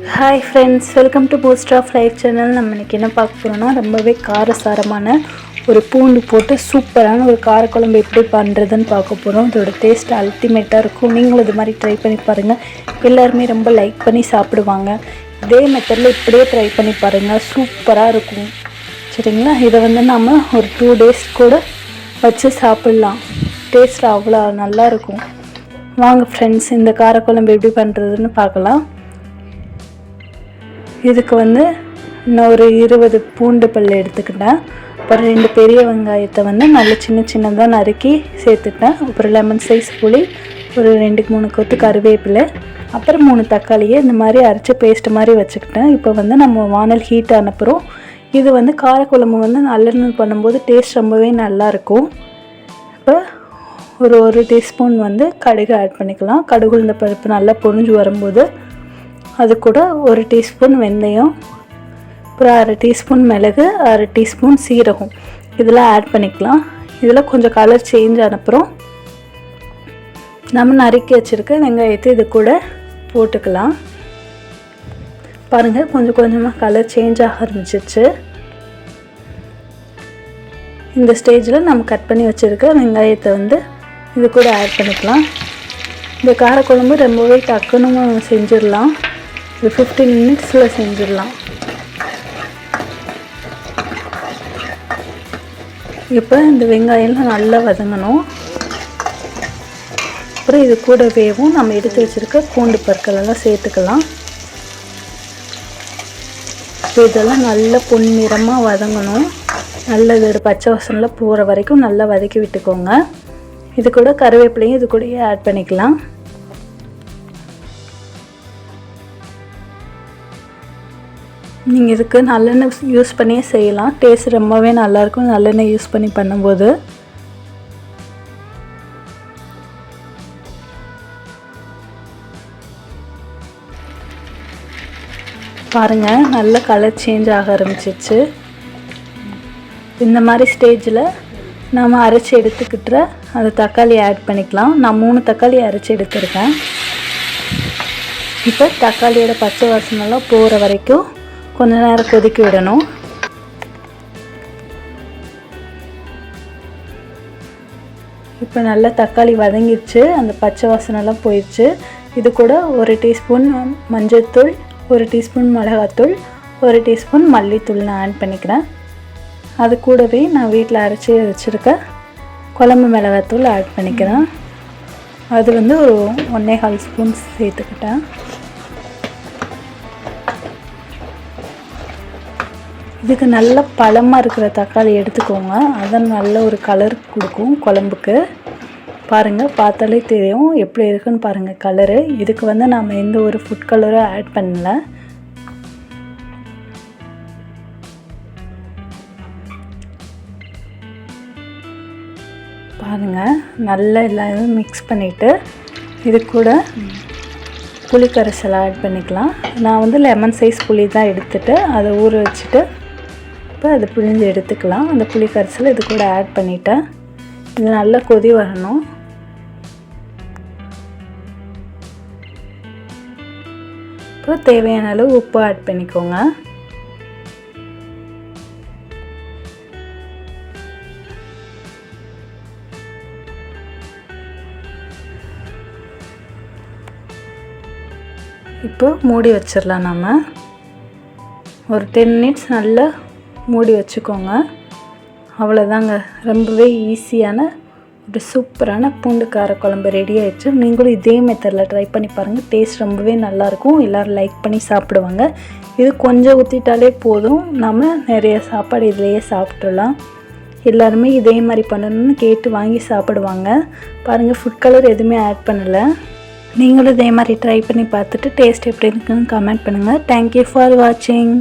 Hi friends, welcome to boost of life channel. நம்ம இன்றைக்கி என்ன பார்க்க போகிறோம்னா, ரொம்பவே காரசாரமான ஒரு பூண்டு போட்டு சூப்பரான ஒரு காரக்குழம்பு எப்படி பண்ணுறதுன்னு பார்க்க போகிறோம். இதோட டேஸ்ட் அல்டிமேட்டாக இருக்கும். நீங்களும் இது மாதிரி ட்ரை பண்ணி பாருங்கள். எல்லாருமே ரொம்ப லைக் பண்ணி சாப்பிடுவாங்க. இதே மெத்தடில் இப்படியே ட்ரை பண்ணி பாருங்கள், சூப்பராக இருக்கும். சரிங்களா? இதை நம்ம ஒரு 2 days கூட வச்சு சாப்பிட்லாம். டேஸ்ட் அவ்வளோ நல்லாயிருக்கும். வாங்க ஃப்ரெண்ட்ஸ், இந்த காரக்குழம்பு எப்படி பண்ணுறதுன்னு பார்க்கலாம். இதுக்கு நான் ஒரு 20 பூண்டு பல் எடுத்துக்கிட்டேன். அப்புறம் 2 பெரிய வெங்காயத்தை நல்ல சின்னதாக நறுக்கி சேர்த்துட்டேன். அப்புறம் லெமன் சைஸ் புளி, ஒரு 2-3 கொத்து கருவேப்பிலை, அப்புறம் 3 தக்காளியை இந்த மாதிரி அரைச்சி பேஸ்ட் மாதிரி வச்சுக்கிட்டேன். இப்போ நம்ம வானல் ஹீட் அனுப்புகிறோம். இது காரக்குழம்பு நல்லெண்ணெய் பண்ணும்போது டேஸ்ட் ரொம்பவே நல்லாயிருக்கும். இப்போ ஒரு டீஸ்பூன் கடுகு ஆட் பண்ணிக்கலாம். கடுகு உளுந்த பருப்பு நல்லா பொரிஞ்சு வரும்போது அது கூட 1 டீஸ்பூன் வெந்தயம், அப்புறம் 1/2 டீஸ்பூன் மிளகு, 1/2 டீஸ்பூன் சீரகம் இதெல்லாம் ஆட் பண்ணிக்கலாம். இதில் கொஞ்சம் கலர் சேஞ்ச் ஆனப்புறம் நம்ம நறுக்கி வச்சுருக்க வெங்காயத்தை இது கூட போட்டுக்கலாம். பாருங்கள், கொஞ்சம் கொஞ்சமாக கலர் சேஞ்ச் ஆக ஆரம்பிச்சிச்சு. இந்த ஸ்டேஜில் நம்ம கட் பண்ணி வச்சுருக்க வெங்காயத்தை இது கூட ஆட் பண்ணிக்கலாம். இந்த காரக்குழம்பு ரொம்பவே டக்குன்னு செஞ்சிடலாம். ஒரு 15 minutesல செஞ்சிடலாம். இப்போ இந்த வெங்காயம்லாம் நல்லா வதங்கணும். அப்புறம் இது கூடவேவும் நம்ம எடுத்து வச்சுருக்க பூண்டு பற்களெல்லாம் சேர்த்துக்கலாம். இதெல்லாம் நல்லா பொன்னிறமாக வதங்கணும். நல்ல இதோட பச்சை வாசனைலாம் போகிற வரைக்கும் நல்லா வதக்கி விட்டுக்கோங்க. இது கூட கருவேப்பிலையும் இது கூடயே ஆட் பண்ணிக்கலாம். நீங்கள் இதுக்கு நல்லெண்ணெய் யூஸ் பண்ணியே செய்யலாம். டேஸ்ட் ரொம்பவே நல்லாயிருக்கும் நல்லெண்ணெய் யூஸ் பண்ணி பண்ணும்போது. பாருங்கள், நல்ல கலர் சேஞ்ச் ஆக ஆரம்பிச்சிச்சு. இந்த மாதிரி ஸ்டேஜில் நம்ம அரைச்சி எடுத்துக்கிட்ட அந்த தக்காளி ஆட் பண்ணிக்கலாம். நான் 3 தக்காளி அரைச்சி எடுத்துருக்கேன். இப்போ தக்காளியோட பச்சை வாசனைலாம் போகிற வரைக்கும் கொஞ்ச நேரம் கொதிக்க விடணும். இப்போ நல்லா தக்காளி வதங்கிடுச்சு, அந்த பச்சை வாசனைலாம் போயிடுச்சு. இது கூட 1 டீஸ்பூன் மஞ்சள்தூள், 1 டீஸ்பூன் மிளகாத்தூள், 1 டீஸ்பூன் மல்லித்தூள் நான் ஆட் பண்ணிக்கிறேன். அது கூடவே நான் வீட்டில் அரைச்சி வச்சுருக்க குழம்பு மிளகாத்தூள் ஆட் பண்ணிக்கிறேன். அது ஒரு 1.25 ஸ்பூன் சேர்த்துக்கிட்டேன். இதுக்கு நல்ல பழமாக இருக்கிற தக்காளி எடுத்துக்கோங்க. அதான் நல்ல ஒரு கலர் கொடுக்கும் குழம்புக்கு. பாருங்கள், பார்த்தாலே தெரியும் எப்படி இருக்குன்னு பாருங்கள் கலரு. இதுக்கு நாம் எந்த ஒரு ஃபுட் கலரும் ஆட் பண்ணல. பாருங்கள், நல்லா எல்லாம் மிக்ஸ் பண்ணிவிட்டு இது கூட புளி கரைசல் ஆட் பண்ணிக்கலாம். நான் லெமன் சைஸ் புளி தான் எடுத்துகிட்டு அதை ஊற வச்சுட்டு இப்போ அதை பிழிஞ்சு எடுத்துக்கலாம். அந்த புளி கரைசல் இது கூட ஆட் பண்ணிவிட்டேன். இது நல்லா கொதி வரணும். இப்போ தேவையான அளவு உப்பு ஆட் பண்ணிக்கோங்க. இப்போ மூடி வச்சிடலாம். நம்ம ஒரு 10 minutes நல்லா மூடி வச்சுக்கோங்க. அவ்வளோதாங்க, ரொம்பவே ஈஸியான ஒரு சூப்பரான பூண்டு காரக்குழம்பு ரெடி ஆகிடுச்சு. நீங்களும் இதே மெத்தடில் ட்ரை பண்ணி பாருங்கள். டேஸ்ட் ரொம்பவே நல்லாயிருக்கும். எல்லோரும் லைக் பண்ணி சாப்பிடுவாங்க. இது கொஞ்சம் ஊற்றிட்டாலே போதும், நம்ம நிறைய சாப்பாடு இதிலையே சாப்பிட்றலாம். எல்லாருமே இதே மாதிரி பண்ணணும்னு கேட்டு வாங்கி சாப்பிடுவாங்க. பாருங்கள், ஃபுட் கலர் எதுவுமே ஆட் பண்ணலை. நீங்களும் இதே மாதிரி ட்ரை பண்ணி பார்த்துட்டு டேஸ்ட் எப்படி இருக்குன்னு கமெண்ட் பண்ணுங்கள். தேங்க்யூ ஃபார் வாட்சிங்.